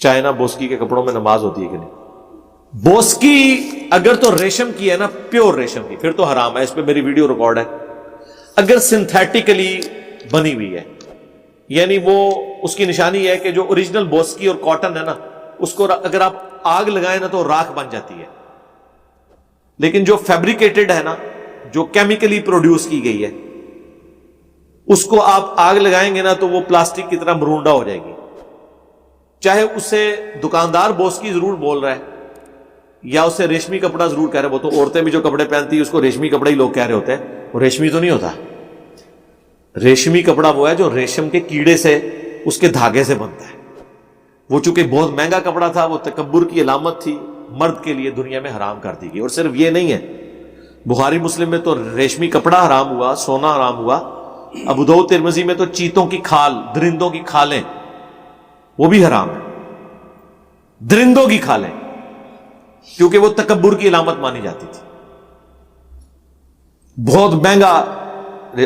China Boski के कपड़ों में नमाज होती है कि नहीं? बोस्की अगर तो रेशम की है ना, प्योर रेशम की, फिर तो हराम है, इस पे मेरी वीडियो रिकॉर्ड है। अगर सिंथेटिकली बनी हुई है, यानी वो उसकी निशानी है कि जो ओरिजिनल बोस्की और कॉटन है ना, उसको अगर आप आग लगाए ना तो राख बन जाती है। लेकिन जो फैब्रिकेटेड है ना, जो केमिकली प्रोड्यूस की गई है, उसको आप आग लगाएंगे ना तो वो प्लास्टिक की तरह मरूंडा हो जाएगी। चाहे उसे दुकानदार बोस्की जरूर बोल रहा है या उससे रेशमी कपड़ा जरूर कह रहे हैं, वो तो औरतें भी जो कपड़े पहनती है उसको रेशमी कपड़ा ही लोग कह रहे होते हैं, वो रेशमी तो नहीं होता। रेशमी कपड़ा वो है जो रेशम के कीड़े से, उसके धागे से बनता है। वो चूंकि बहुत महंगा कपड़ा था, वो तकब्बुर की अलामत थी, मर्द के लिए दुनिया में हराम कर दी गई। और सिर्फ ये नहीं है, बुखारी मुस्लिम में तो रेशमी कपड़ा हराम हुआ, सोना हराम हुआ। अबू दाऊद तिरमिज़ी में तो चीतों की खाल, दरिंदों की खालें, वो भी हराम है। दरिंदों की खालें, क्योंकि वो तकब्बुर की अलामत मानी जाती थी। बहुत महंगा।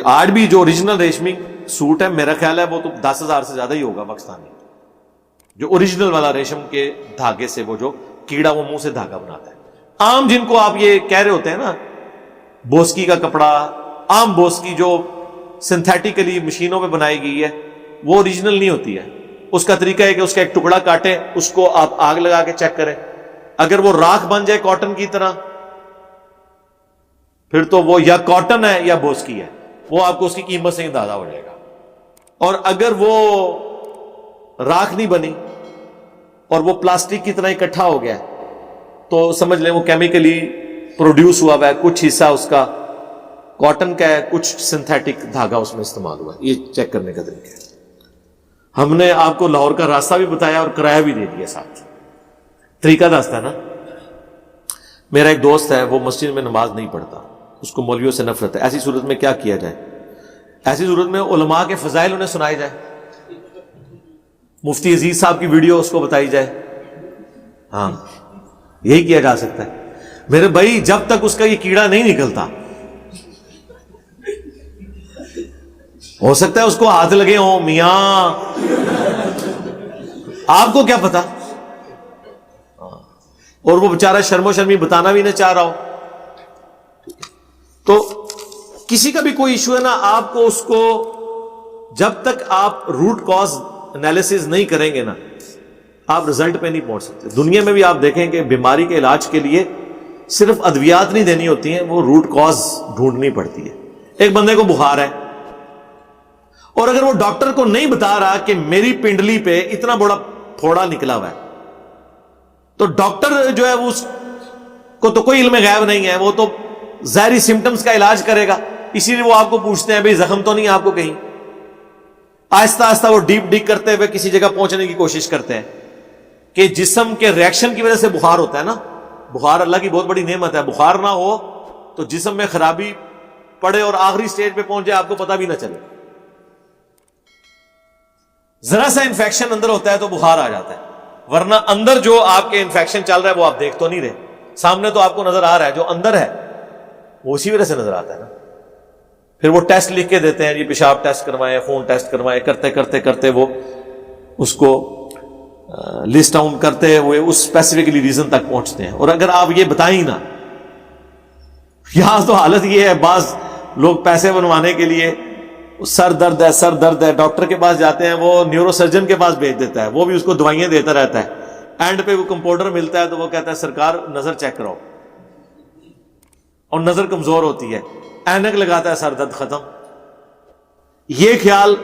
आज भी जो ओरिजिनल रेशमी सूट है, मेरा ख्याल है वो तो 10,000 से ज्यादा ही होगा पाकिस्तानी, जो ओरिजिनल वाला रेशम के धागे से, वो जो कीड़ा वो मुंह से धागा बनाता है। आम जिनको आप ये कह रहे होते हैं ना, बोस्की का कपड़ा, आम बोस्की जो सिंथेटिकली मशीनों में बनाई गई है, वो ओरिजिनल नहीं होती है। उसका तरीका है कि उसका एक टुकड़ा काटें, उसको आप आग लगा के चेक करें, अगर वो राख बन जाए कॉटन की तरह, फिर तो वो या कॉटन है या बोस्की है, वो आपको उसकी कीमत से ही अंदाजा हो जाएगा। और अगर वो राख नहीं बनी और वो प्लास्टिक की तरह इकट्ठा हो गया, तो समझ लें वो केमिकली प्रोड्यूस हुआ है, कुछ हिस्सा उसका कॉटन का है, कुछ सिंथेटिक धागा उसमें इस्तेमाल हुआ है। ये चेक करने का तरीका है। हमने आपको लाहौर का रास्ता भी बताया और किराया भी दे दिया साथ, तरीका दस्ता ना। मेरा एक दोस्त है, वो मस्जिद में नमाज नहीं पढ़ता, उसको मौलवियों से नफरत है। ऐसी सूरत में क्या किया जाए? ऐसी सूरत में उलमा के फजाइल उन्हें सुनाई जाए, मुफ्ती अजीज साहब की वीडियो उसको बताई जाए। हाँ, यही किया जा सकता है मेरे भाई, जब तक उसका ये कीड़ा नहीं निकलता। हो सकता है उसको हाथ लगे हो, मियां आपको क्या पता। और वो बेचारा शर्मो शर्मी बताना भी ना चाह रहा हो। तो किसी का भी कोई इशू है ना, आपको उसको जब तक आप रूट कॉज एनालिसिस नहीं करेंगे ना, आप रिजल्ट पे नहीं पहुंच सकते। दुनिया में भी आप देखें कि बीमारी के इलाज के लिए सिर्फ अद्वियात नहीं देनी होती हैं, वो रूट कॉज ढूंढनी पड़ती है। एक बंदे को बुखार है और अगर वो डॉक्टर को नहीं बता रहा कि मेरी पिंडली पे इतना बड़ा फोड़ा निकला हुआ है, तो डॉक्टर जो है वो उसको तो कोई इल्म गैब नहीं है, वो तो ज़ाहिरी सिम्टम्स का इलाज करेगा। इसीलिए वो आपको पूछते हैं भाई जख्म तो नहीं आपको कहीं। आहिस्ता आहिस्ता वो डीप डीप करते हुए किसी जगह पहुंचने की कोशिश करते हैं कि जिस्म के रिएक्शन की वजह से बुखार होता है ना। बुखार अल्लाह की बहुत बड़ी नेमत है। बुखार ना हो तो जिस्म में खराबी पड़े और आखिरी स्टेज पे पहुंच जाए, आपको पता भी ना चले। जरा सा इंफेक्शन अंदर होता है तो बुखार आ जाता है, वरना अंदर जो आपके इंफेक्शन चल रहा है वो आप देख तो नहीं रहे, सामने तो आपको नजर आ रहा है, जो अंदर है वो उसी वजह से नजर आता है ना। फिर वो टेस्ट लिख के देते हैं, जी पेशाब टेस्ट करवाएं, खून टेस्ट करवाएं, करते करते करते वो उसको लिस्ट डाउन करते हुए उस स्पेसिफिकली रीजन तक पहुंचते हैं। और अगर आप ये बताएं ना, यहां तो हालत ये है, बाज लोग पैसे बनवाने के लिए सर दर्द है, सर दर्द है, डॉक्टर के पास जाते हैं, वो न्यूरोसर्जन के पास भेज देता है, वो भी उसको दवाइयां देता रहता है। एंड पे वो कंपाउंडर मिलता है तो वो कहता है सरकार नजर चेक कराओ, और नजर कमजोर होती है, ऐनक लगाता है, सर दर्द खत्म। ये ख्याल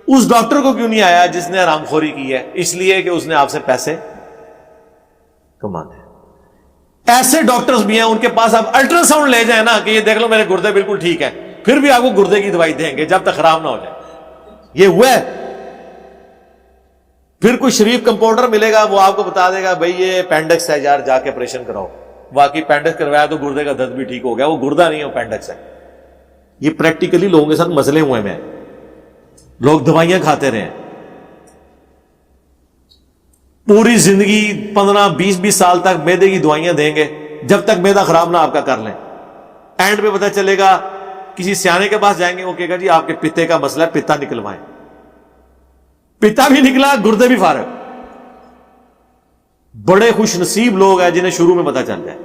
उस डॉक्टर को क्यों नहीं आया जिसने हरामखोरी की है? इसलिए कि उसने आपसे पैसे कमाने। ऐसे डॉक्टर्स भी हैं, उनके पास आप अल्ट्रासाउंड ले जाए ना कि ये देख लो मेरे गुर्दे बिल्कुल ठीक है, फिर भी आपको गुर्दे की दवाई देंगे जब तक खराब ना हो जाए। ये हुआ है। फिर कोई शरीफ कंपाउंडर मिलेगा, वो आपको बता देगा भाई ये अपेंडिक्स है यार, जाके ऑपरेशन कराओ। वाकई अपेंडिक्स करवाया तो गुर्दे का दर्द भी ठीक हो गया, वो गुर्दा नहीं है, अपेंडिक्स है। ये प्रैक्टिकली लोगों के साथ मसले हुए हैं, लोग दवाइयां खाते रहे, पूरी जिंदगी 15-20 साल तक मैदे की दवाइयां देंगे, जब तक मैदा खराब ना आपका कर लें। एंड पे पता चलेगा किसी सियाने के पास जाएंगे, वो कहेगा जी आपके पित्ते का मसला है, पित्ता निकलवाएं। पित्ता भी निकला, गुर्दे भी फारग। بڑے خوش نصیب لوگ ہیں جنہیں شروع میں پتہ چل جائے.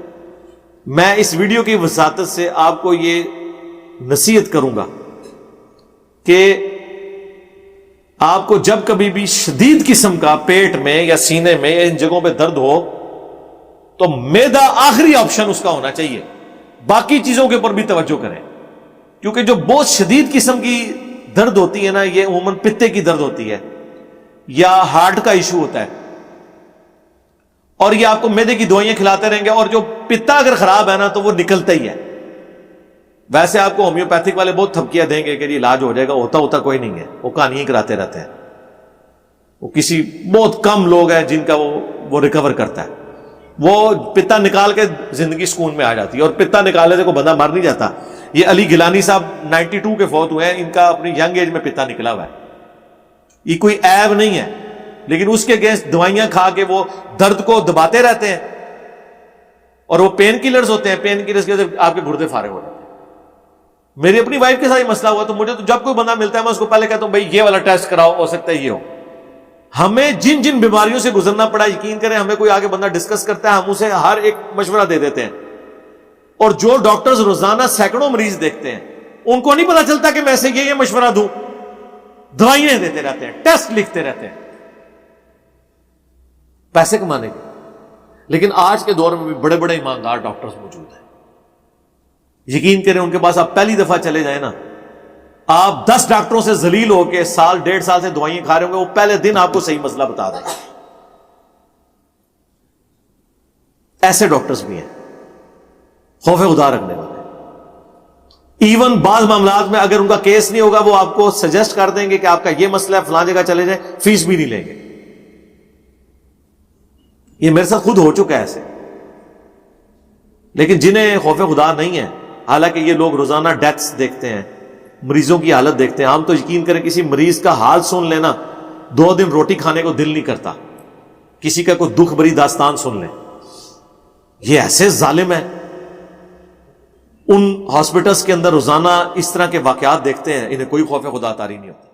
میں اس ویڈیو کی وساطت سے آپ کو یہ نصیحت کروں گا کہ آپ کو جب کبھی بھی شدید قسم کا پیٹ میں یا سینے میں یا ان جگہوں پہ درد ہو تو معدہ آخری آپشن اس کا ہونا چاہیے. باقی چیزوں کے اوپر بھی توجہ کریں, کیونکہ جو بہت شدید قسم کی درد ہوتی ہے نا, یہ عموماً پتے کی درد ہوتی ہے یا ہارٹ کا ایشو ہوتا ہے, اور یہ آپ کو معدے کی دوائیاں کھلاتے رہیں گے, اور جو پتا اگر خراب ہے نا تو وہ نکلتا ہی ہے. ویسے آپ کو ہومیوپیتھک والے بہت تھپکیاں دیں گے کہ یہ علاج ہو جائے گا, ہوتا کوئی نہیں ہے, وہ کہانیاں کراتے رہتے ہیں. وہ کسی بہت کم لوگ ہیں جن کا وہ ریکور کرتا ہے. وہ پتا نکال کے زندگی سکون میں آ جاتی ہے, اور پتا نکالنے سے کوئی بندہ مر نہیں جاتا. یہ علی گیلانی صاحب 92 کے فوت ہوئے ہیں, ان کا اپنی ینگ ایج میں پتا نکلا ہوا ہے. یہ کوئی عیب نہیں ہے, لیکن اس کے اگینسٹ دوائیاں کھا کے وہ درد کو دباتے رہتے ہیں, اور وہ پین کلرز ہوتے ہیں. پین کلرز کے آپ کے گردے فارغ ہو جاتے ہیں. میری اپنی وائف کے ساتھ یہ مسئلہ ہوا, تو مجھے تو جب کوئی بندہ ملتا ہے میں اس کو پہلے کہتا ہوں بھائی یہ والا ٹیسٹ کراؤ, ہو سکتا ہے یہ ہو. ہمیں جن جن بیماریوں سے گزرنا پڑا, یقین کریں ہمیں کوئی آگے بندہ ڈسکس کرتا ہے, ہم اسے ہر ایک مشورہ دے دیتے ہیں. اور جو ڈاکٹرز روزانہ سینکڑوں مریض دیکھتے ہیں, ان کو نہیں پتا چلتا کہ میں سے یہ مشورہ دوں. دوائیاں دیتے رہتے ہیں, ٹیسٹ لکھتے رہتے ہیں پیسے کمانے کے. لیکن آج کے دور میں بھی بڑے بڑے ایماندار ڈاکٹرز موجود ہیں. یقین کریں ان کے پاس آپ پہلی دفعہ چلے جائیں نا, آپ 10 ڈاکٹروں سے ذلیل ہو کے سال 1.5 سال سے دوائیاں کھا رہے ہوں گے, وہ پہلے دن آپ کو صحیح مسئلہ بتا دیں گے. ایسے ڈاکٹرز بھی ہیں خوف خدا رکھنے والے. ایون بعض معاملات میں اگر ان کا کیس نہیں ہوگا, وہ آپ کو سجیسٹ کر دیں گے کہ آپ کا یہ مسئلہ ہے, فلاں جگہ چلے جائیں, فیس بھی نہیں لیں گے. یہ میرے ساتھ خود ہو چکا ہے ایسے. لیکن جنہیں خوف خدا نہیں ہے, حالانکہ یہ لوگ روزانہ ڈیتھس دیکھتے ہیں, مریضوں کی حالت دیکھتے ہیں. ہم تو یقین کریں کسی مریض کا حال سن لینا 2 دن روٹی کھانے کو دل نہیں کرتا. کسی کا کوئی دکھ بھری داستان سن لیں, یہ ایسے ظالم ہیں. ان ہاسپٹلس کے اندر روزانہ اس طرح کے واقعات دیکھتے ہیں, انہیں کوئی خوف خدا طاری نہیں ہوتا.